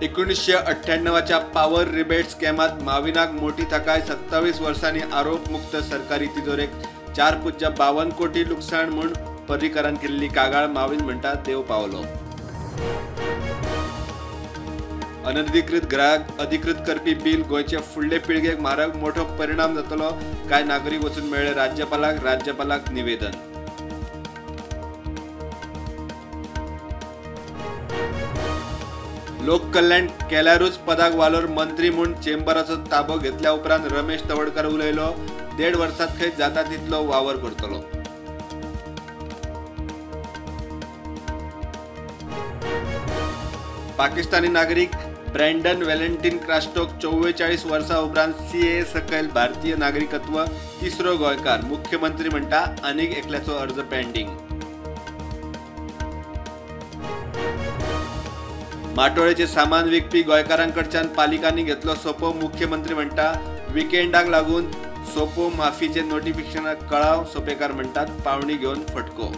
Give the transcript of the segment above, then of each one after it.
1998च्या power rebate स्कॅमात माविनाक मोठी थाकाय 27 वर्सांनी आरोप मुक्त सरकारी तिजोरेक 4.52 कोटी लुकसाण म्हूण पर्रीकारान केल्ली कागाळ माविन म्हणटा देव पावलो। अनधिकृत ग्राहक अधिकृत करपी बिल गोयचे फुडले पिळगेक म्हारग मोठो परिणाम जातलो, काय नागरीक वचून मेळ्ळे राज्यपालाक निवेदन। लोक कल्याण केल्यारूच पदाक वालोर मंत्री म्हूण चेंबराचो ताबो घेतल्या उपरांत रमेश तवडकर उलयलो, 1.5 वर्सात खंय जाता तितलो वावर करतलो। पाकिस्तानी नागरीक ब्रँडन वेलेंटिन क्रास्टोक 44 वर्सां उपरांत सीए सकयल भारतीय नागरिकत्व, तिसरो गोंयकार। मुख्यमंत्री म्हणटा आनीक एकल्याचो अर्ज पेंडिंग। माटोळेचे सामान विकपी गोंयकारांकडच्यान पालिकांनी घेतलो सोपो। मुख्यमंत्री म्हणटा विकेंडाक लागून सोपो माफीचे नोटिफिकेशन कळाव। सोपेकार म्हणटात पावणी घेवन फटको।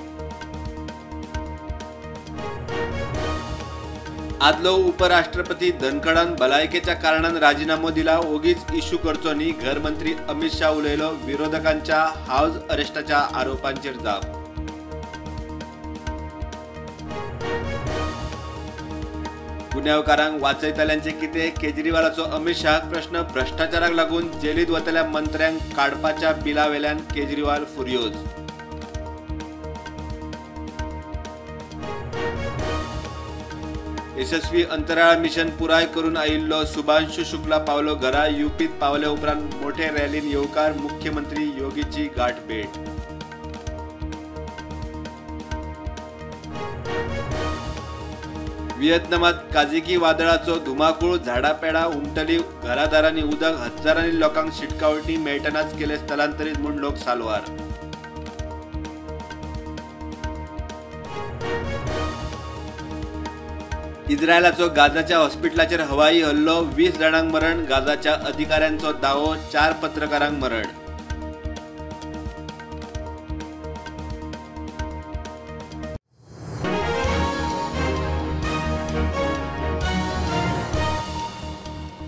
आदलो उपराष्ट्रपती धनखडान भलायकेच्या कारणान राजीनामो दिला, ओगीच इश्यू करचो न्ही। घरमंत्री अमित शाह उलयलो, विरोधकांच्या हाऊस अरेस्टाच्या आरोपांचेर जाप। गुन्यांवकारांक वाचयतल्यांचे कितें? केजरीवालाचो अमित शाह प्रश्न। भ्रष्टाचाराक लागून जेलीत वतल्या मंत्र्यांक काडपाच्या बिला वेल्यान केजरीवाल फुर्योज। यशस्वी अंतराळ मिशन पुराय करून आयिल्लो शुभांशु शुक्ला पावलो घरा। यूपीत पावले उपरांत मोठे रॅलीन येवकार। मुख्यमंत्री योगीची गाठ भेट। व्हिएतनामात काजिकी वादळाचो धुमाकूळ, झाडापेडा उमटली, घरादारांनी उदक, हजारांनी लोकांक शिटकावणी मेळटनाच केले स्थलांतरीत म्हूण लोक साल्वार। इस्रायलाचो गाजाच्या हॉस्पिटलाचेर हवाई हल्लो, 20 जाणांक मरण। गाजाच्या अधिकाऱ्यांचो दावो, 4 पत्रकारांक मरण।